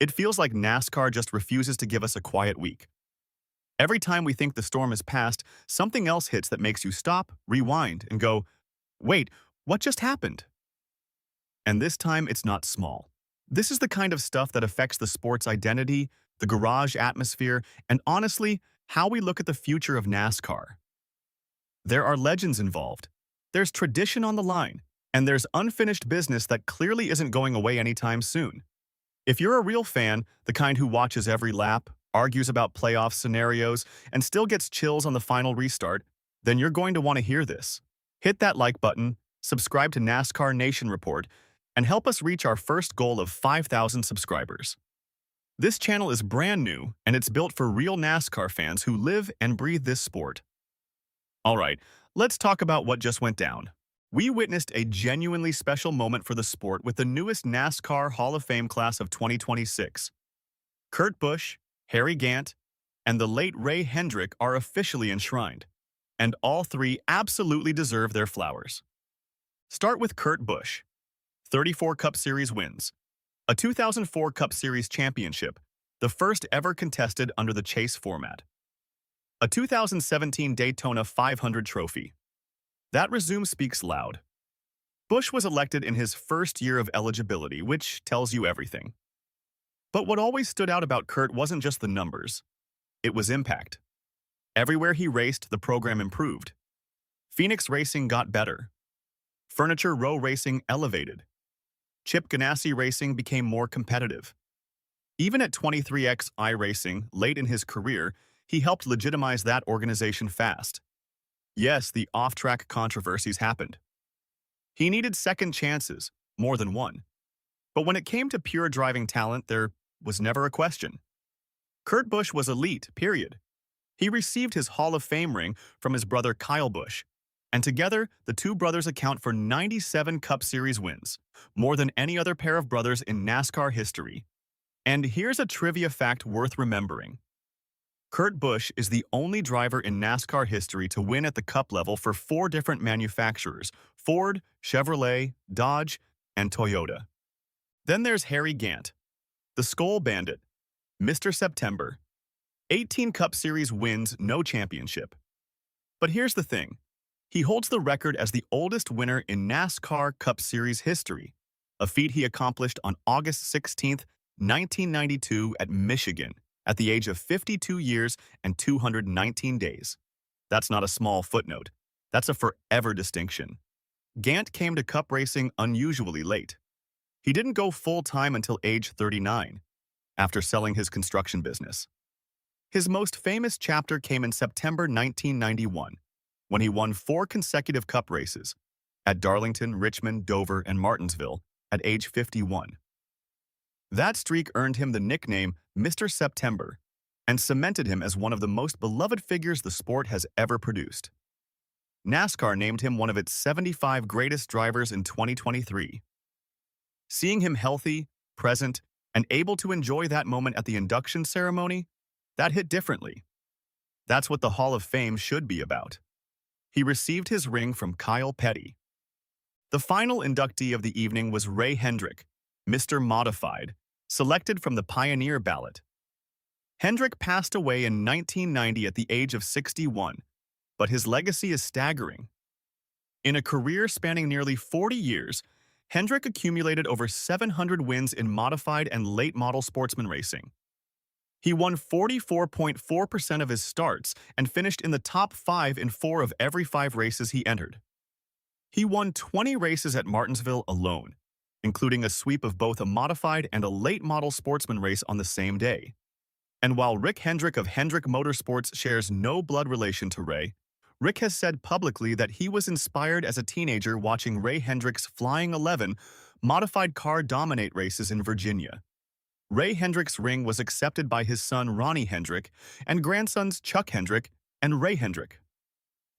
It feels like NASCAR just refuses to give us a quiet week. Every time we think the storm is past, something else hits that makes you stop, rewind, and go, wait, what just happened? And this time, it's not small. This is the kind of stuff that affects the sport's identity, the garage atmosphere, and honestly, how we look at the future of NASCAR. There are legends involved. There's tradition on the line, and there's unfinished business that clearly isn't going away anytime soon. If you're a real fan, the kind who watches every lap, argues about playoff scenarios, and still gets chills on the final restart, then you're going to want to hear this. Hit that like button, subscribe to NASCAR Nation Report, and help us reach our first goal of 5,000 subscribers. This channel is brand new, and it's built for real NASCAR fans who live and breathe this sport. Alright, let's talk about what just went down. We witnessed a genuinely special moment for the sport with the newest NASCAR Hall of Fame class of 2026. Kurt Busch, Harry Gant, and the late Ray Hendrick are officially enshrined, and all three absolutely deserve their flowers. Start with Kurt Busch. 34 Cup Series wins, a 2004 Cup Series championship, the first ever contested under the chase format, a 2017 Daytona 500 trophy. That resume speaks loud. Busch was elected in his first year of eligibility, which tells you everything. But what always stood out about Kurt wasn't just the numbers. It was impact. Everywhere he raced, the program improved. Phoenix racing got better. Furniture Row racing elevated. Chip Ganassi racing became more competitive. Even at 23X iRacing, late in his career, he helped legitimize that organization fast. Yes, the off-track controversies happened. He needed second chances, more than one. But when it came to pure driving talent, there was never a question. Kurt Busch was elite, period. He received his Hall of Fame ring from his brother Kyle Busch, and together, the two brothers account for 97 Cup Series wins, more than any other pair of brothers in NASCAR history. And here's a trivia fact worth remembering. Kurt Busch is the only driver in NASCAR history to win at the Cup level for 4 different manufacturers: Ford, Chevrolet, Dodge, and Toyota. Then there's Harry Gant, the Skull Bandit, Mr. September. 18 Cup Series wins, no championship. But here's the thing. He holds the record as the oldest winner in NASCAR Cup Series history, a feat he accomplished on August 16, 1992 at Michigan, at the age of 52 years and 219 days. That's not a small footnote. That's a forever distinction. Gant came to Cup racing unusually late. He didn't go full-time until age 39, after selling his construction business. His most famous chapter came in September 1991, when he won 4 consecutive Cup races at Darlington, Richmond, Dover, and Martinsville at age 51. That streak earned him the nickname Mr. September and cemented him as one of the most beloved figures the sport has ever produced. NASCAR named him one of its 75 greatest drivers in 2023. Seeing him healthy, present, and able to enjoy that moment at the induction ceremony, that hit differently. That's what the Hall of Fame should be about. He received his ring from Kyle Petty. The final inductee of the evening was Ray Hendrick, Mr. Modified, selected from the Pioneer ballot. Hendrick passed away in 1990 at the age of 61, but his legacy is staggering. In a career spanning nearly 40 years, Hendrick accumulated over 700 wins in modified and late-model sportsman racing. He won 44.4% of his starts and finished in the top 5 in 4 of every 5 races he entered. He won 20 races at Martinsville alone, including a sweep of both a modified and a late-model sportsman race on the same day. And while Rick Hendrick of Hendrick Motorsports shares no blood relation to Ray, Rick has said publicly that he was inspired as a teenager watching Ray Hendrick's Flying 11 modified car dominate races in Virginia. Ray Hendrick's ring was accepted by his son Ronnie Hendrick and grandsons Chuck Hendrick and Ray Hendrick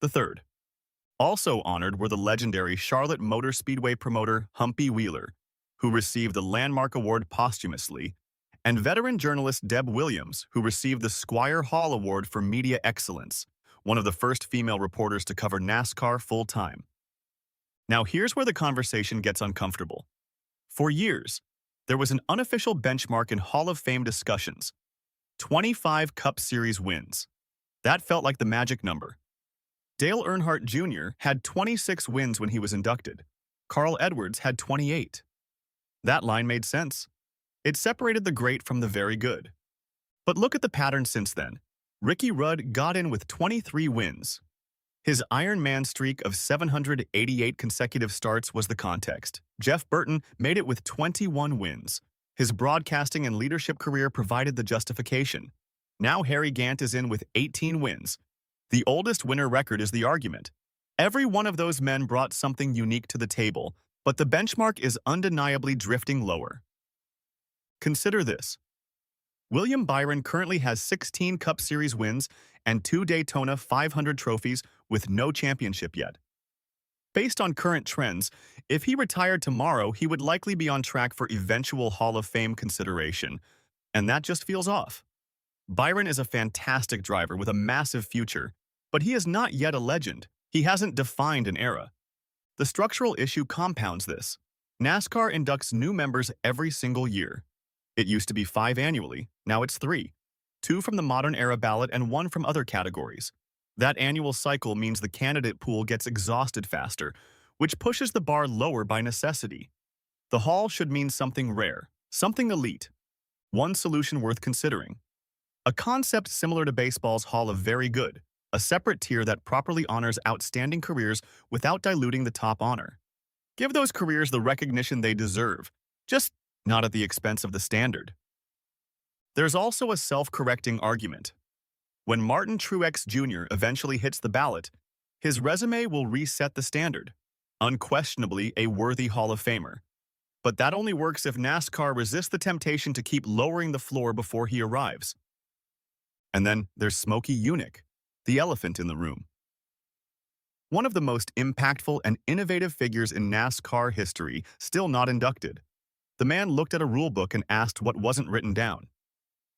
III. Also honored were the legendary Charlotte Motor Speedway promoter Humpy Wheeler, who received the Landmark Award posthumously, and veteran journalist Deb Williams, who received the Squire Hall Award for Media Excellence, one of the first female reporters to cover NASCAR full-time. Now here's where the conversation gets uncomfortable. For years, There was an unofficial benchmark in Hall of Fame discussions: 25 Cup Series wins. That felt like the magic number. Dale Earnhardt Jr. had 26 wins when he was inducted. Carl Edwards had 28. That line made sense. It separated the great from the very good. But look at the pattern since then. Ricky Rudd got in with 23 wins. His Iron Man streak of 788 consecutive starts was the context. Jeff Burton made it with 21 wins. His broadcasting and leadership career provided the justification. Now Harry Gant is in with 18 wins. The oldest winner record is the argument. Every one of those men brought something unique to the table, but the benchmark is undeniably drifting lower. Consider this. William Byron currently has 16 Cup Series wins and 2 Daytona 500 trophies with no championship yet. Based on current trends, if he retired tomorrow, he would likely be on track for eventual Hall of Fame consideration, and that just feels off. Byron is a fantastic driver with a massive future, but he is not yet a legend. He hasn't defined an era. The structural issue compounds this. NASCAR inducts new members every single year. It used to be 5 annually, now it's 3. 2 from the modern era ballot and 1 from other categories. That annual cycle means the candidate pool gets exhausted faster, which pushes the bar lower by necessity. The Hall should mean something rare, something elite. One solution worth considering. A concept similar to baseball's Hall of Very Good, a separate tier that properly honors outstanding careers without diluting the top honor. Give those careers the recognition they deserve, just not at the expense of the standard. There's also a self-correcting argument. When Martin Truex Jr. eventually hits the ballot, his resume will reset the standard, unquestionably a worthy Hall of Famer. But that only works if NASCAR resists the temptation to keep lowering the floor before he arrives. And then there's Smokey Yunick, the elephant in the room. One of the most impactful and innovative figures in NASCAR history, still not inducted. The man looked at a rulebook and asked what wasn't written down.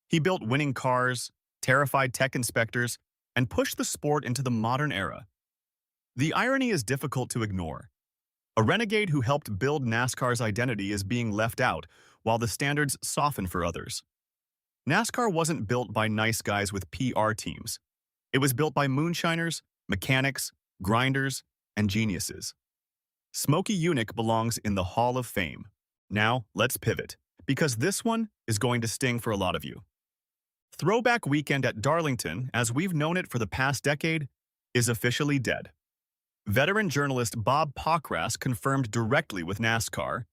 He built winning cars, terrified tech inspectors, and pushed the sport into the modern era. The irony is difficult to ignore. A renegade who helped build NASCAR's identity is being left out, while the standards soften for others. NASCAR wasn't built by nice guys with PR teams. It was built by moonshiners, mechanics, grinders, and geniuses. Smokey Yunick belongs in the Hall of Fame. Now, let's pivot, because this one is going to sting for a lot of you. Throwback weekend at Darlington, as we've known it for the past decade, is officially dead. Veteran journalist Bob Pockras confirmed directly with NASCAR,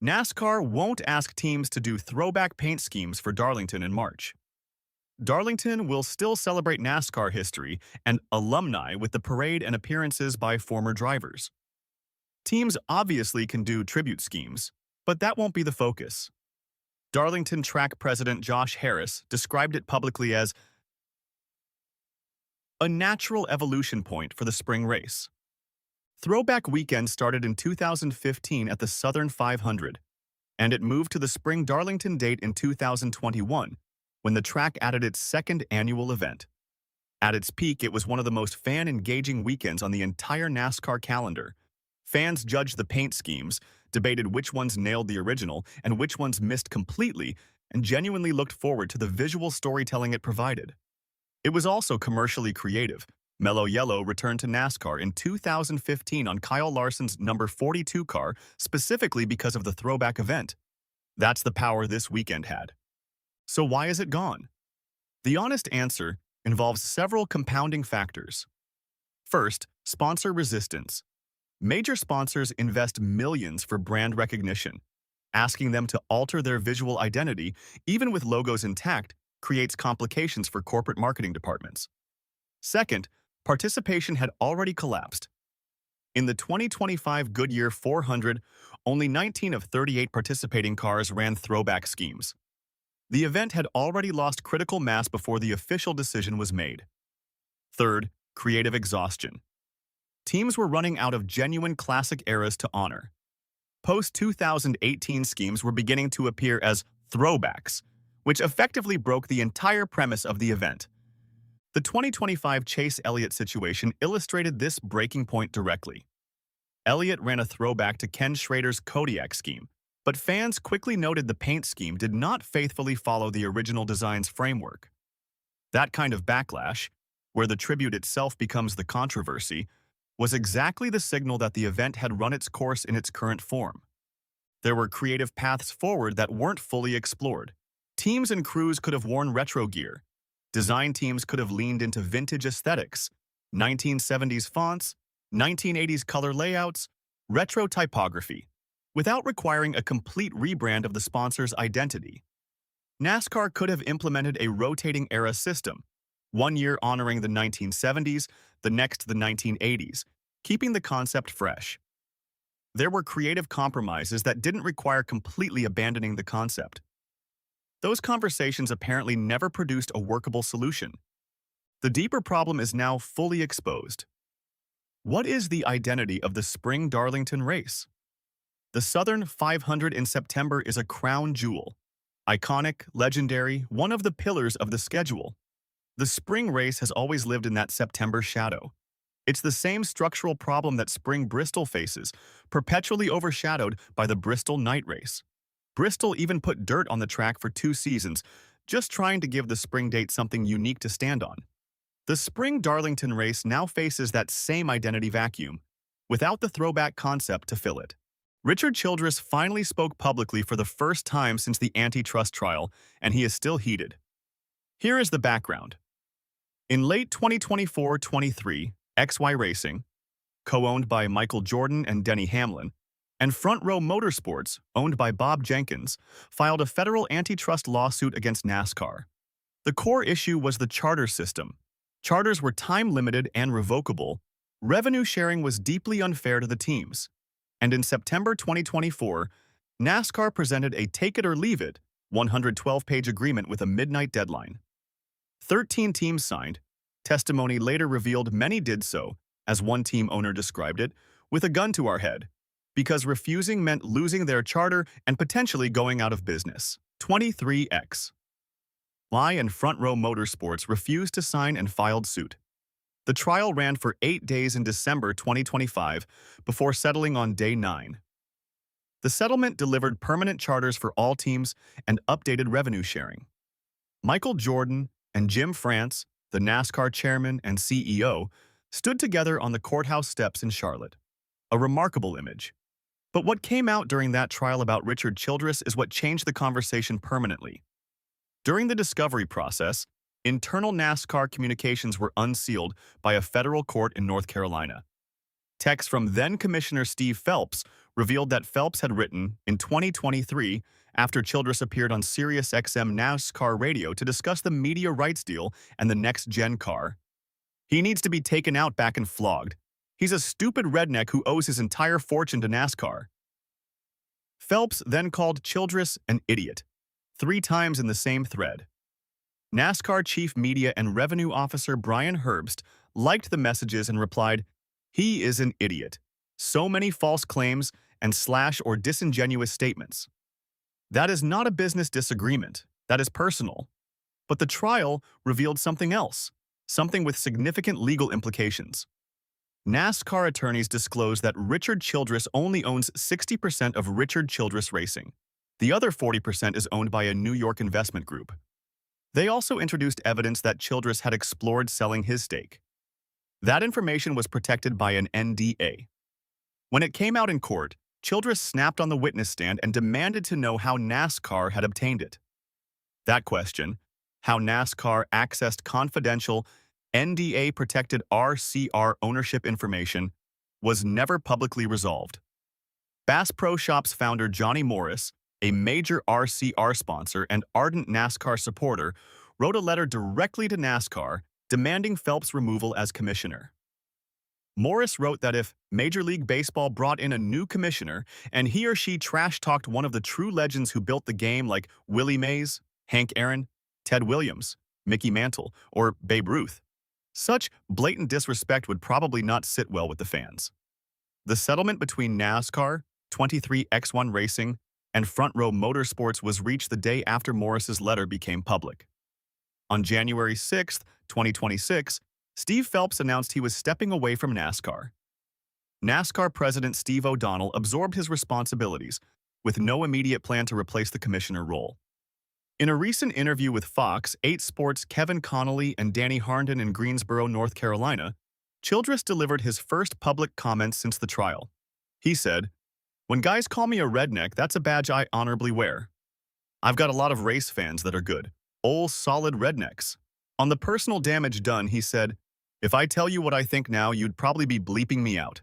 NASCAR won't ask teams to do throwback paint schemes for Darlington in March. Darlington will still celebrate NASCAR history and alumni with the parade and appearances by former drivers. Teams obviously can do tribute schemes, but that won't be the focus. Darlington track president Josh Harris described it publicly as a natural evolution point for the spring race. Throwback weekend started in 2015 at the Southern 500, and it moved to the spring Darlington date in 2021, when the track added its second annual event. At its peak, it was one of the most fan-engaging weekends on the entire NASCAR calendar. Fans judged the paint schemes, debated which ones nailed the original and which ones missed completely, and genuinely looked forward to the visual storytelling it provided. It was also commercially creative. Mellow Yellow returned to NASCAR in 2015 on Kyle Larson's number 42 car, specifically because of the throwback event. That's the power this weekend had. So why is it gone? The honest answer involves several compounding factors. First, sponsor resistance. Major sponsors invest millions for brand recognition. Asking them to alter their visual identity, even with logos intact, creates complications for corporate marketing departments. Second, participation had already collapsed. In the 2025 Goodyear 400, only 19 of 38 participating cars ran throwback schemes. The event had already lost critical mass before the official decision was made. Third, creative exhaustion. Teams were running out of genuine classic eras to honor. Post-2018 schemes were beginning to appear as throwbacks, which effectively broke the entire premise of the event. The 2025 Chase Elliott situation illustrated this breaking point directly. Elliott ran a throwback to Ken Schrader's Kodiak scheme, But fans quickly noted the paint scheme did not faithfully follow the original design's framework. That kind of backlash, where the tribute itself becomes the controversy, was exactly the signal that the event had run its course in its current form. There were creative paths forward that weren't fully explored. Teams and crews could have worn retro gear. Design teams could have leaned into vintage aesthetics, 1970s fonts, 1980s color layouts, retro typography, without requiring a complete rebrand of the sponsor's identity. NASCAR could have implemented a rotating era system, one year honoring the 1970s, the next the 1980s, keeping the concept fresh. There were creative compromises that didn't require completely abandoning the concept. Those conversations apparently never produced a workable solution. The deeper problem is now fully exposed. What is the identity of the spring Darlington race? The Southern 500 in September is a crown jewel. Iconic, legendary, one of the pillars of the schedule. The spring race has always lived in that September shadow. It's the same structural problem that spring Bristol faces, perpetually overshadowed by the Bristol night race. Bristol even put dirt on the track for 2 seasons, just trying to give the spring date something unique to stand on. The spring Darlington race now faces that same identity vacuum, without the throwback concept to fill it. Richard Childress finally spoke publicly for the first time since the antitrust trial, and he is still heated. Here is the background. In late 2024-23, XY Racing, co-owned by Michael Jordan and Denny Hamlin, and Front Row Motorsports, owned by Bob Jenkins, filed a federal antitrust lawsuit against NASCAR. The core issue was the charter system. Charters were time-limited and revocable. Revenue sharing was deeply unfair to the teams. And in September 2024, NASCAR presented a take-it-or-leave-it 112-page agreement with a midnight deadline. 13 teams signed. Testimony later revealed many did so, as one team owner described it, with a gun to our head, because refusing meant losing their charter and potentially going out of business. 23X. Y and Front Row Motorsports refused to sign and filed suit. The trial ran for 8 days in December 2025 before settling on day 9. The settlement delivered permanent charters for all teams and updated revenue sharing. Michael Jordan and Jim France, the NASCAR chairman and CEO, stood together on the courthouse steps in Charlotte. A remarkable image. But what came out during that trial about Richard Childress is what changed the conversation permanently. During the discovery process, internal NASCAR communications were unsealed by a federal court in North Carolina. Texts from then-Commissioner Steve Phelps revealed that Phelps had written, in 2023, after Childress appeared on SiriusXM NASCAR radio to discuss the media rights deal and the next-gen car. He needs to be taken out back and flogged. He's a stupid redneck who owes his entire fortune to NASCAR. Phelps then called Childress an idiot, 3 times in the same thread. NASCAR Chief Media and Revenue Officer Brian Herbst liked the messages and replied, "He is an idiot. So many false claims and slash or disingenuous statements." That is not a business disagreement. That is personal. But the trial revealed something else, something with significant legal implications. NASCAR attorneys disclosed that Richard Childress only owns 60% of Richard Childress Racing. The other 40% is owned by a New York investment group. They also introduced evidence that Childress had explored selling his stake. That information was protected by an NDA. When it came out in court, Childress snapped on the witness stand and demanded to know how NASCAR had obtained it. That question, how NASCAR accessed confidential, NDA-protected RCR ownership information, was never publicly resolved. Bass Pro Shops founder Johnny Morris, a major RCR sponsor and ardent NASCAR supporter, wrote a letter directly to NASCAR demanding Phelps' removal as commissioner. Morris wrote that if Major League Baseball brought in a new commissioner and he or she trash-talked one of the true legends who built the game like Willie Mays, Hank Aaron, Ted Williams, Mickey Mantle, or Babe Ruth, such blatant disrespect would probably not sit well with the fans. The settlement between NASCAR, 23X1 Racing, and Front Row Motorsports was reached the day after Morris's letter became public. On January 6, 2026, Steve Phelps announced he was stepping away from NASCAR. NASCAR President Steve O'Donnell absorbed his responsibilities, with no immediate plan to replace the commissioner role. In a recent interview with Fox 8 Sports' Kevin Connolly and Danny Harnden in Greensboro, North Carolina, Childress delivered his first public comments since the trial. He said, "When guys call me a redneck, that's a badge I honorably wear. I've got a lot of race fans that are good, old solid rednecks." On the personal damage done, he said, "If I tell you what I think now, you'd probably be bleeping me out.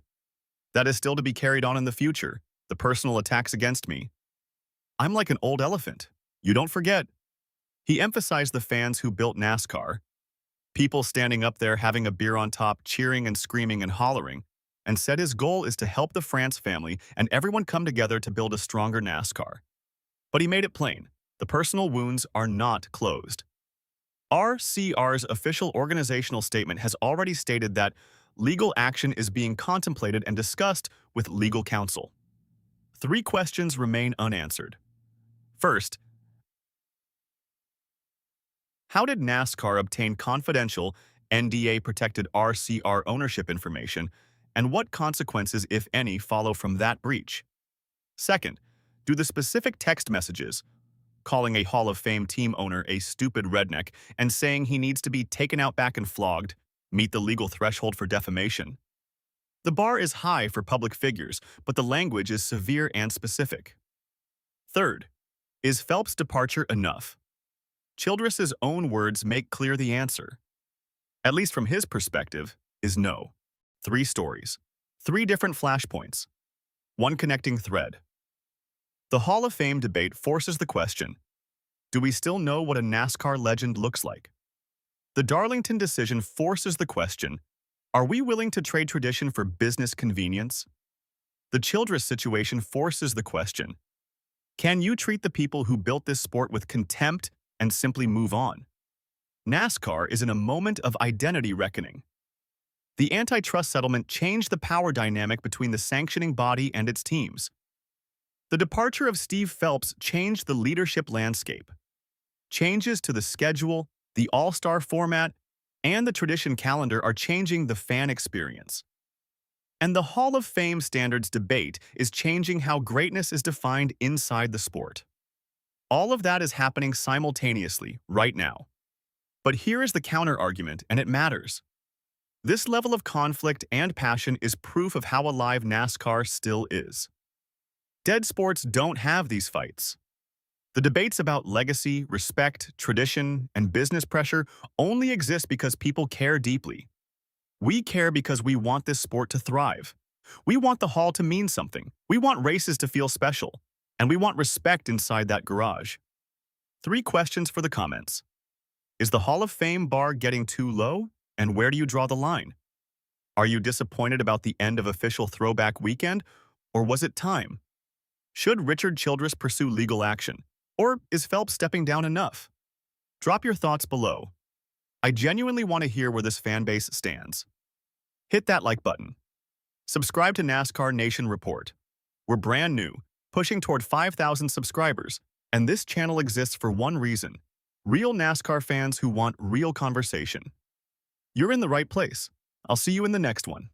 That is still to be carried on in the future, the personal attacks against me. I'm like an old elephant. You don't forget." He emphasized the fans who built NASCAR, people standing up there having a beer on top, cheering and screaming and hollering, and said his goal is to help the France family and everyone come together to build a stronger NASCAR. But he made it plain, the personal wounds are not closed. RCR's official organizational statement has already stated that legal action is being contemplated and discussed with legal counsel. 3 questions remain unanswered. First, how did NASCAR obtain confidential, NDA-protected RCR ownership information, and what consequences, if any, follow from that breach? Second, do the specific text messages, calling a Hall of Fame team owner a stupid redneck and saying he needs to be taken out back and flogged, meet the legal threshold for defamation? The bar is high for public figures, but the language is severe and specific. Third, is Phelps' departure enough? Childress's own words make clear the answer, at least from his perspective, is no. 3 stories, 3 different flashpoints, 1 connecting thread. The Hall of Fame debate forces the question, do we still know what a NASCAR legend looks like? The Darlington decision forces the question, are we willing to trade tradition for business convenience? The Childress situation forces the question, can you treat the people who built this sport with contempt and simply move on? NASCAR is in a moment of identity reckoning. The antitrust settlement changed the power dynamic between the sanctioning body and its teams. The departure of Steve Phelps changed the leadership landscape. Changes to the schedule, the all-star format, and the tradition calendar are changing the fan experience. And the Hall of Fame standards debate is changing how greatness is defined inside the sport. All of that is happening simultaneously, right now. But here is the counter-argument, and it matters. This level of conflict and passion is proof of how alive NASCAR still is. Dead sports don't have these fights. The debates about legacy, respect, tradition, and business pressure only exist because people care deeply. We care because we want this sport to thrive. We want the Hall to mean something. We want races to feel special. And we want respect inside that garage. 3 questions for the comments. Is the Hall of Fame bar getting too low? And where do you draw the line? Are you disappointed about the end of official Throwback weekend? Or was it time? Should Richard Childress pursue legal action? Or is Phelps stepping down enough? Drop your thoughts below. I genuinely want to hear where this fan base stands. Hit that like button. Subscribe to NASCAR Nation Report. We're brand new, pushing toward 5,000 subscribers, and this channel exists for one reason: real NASCAR fans who want real conversation. You're in the right place. I'll see you in the next one.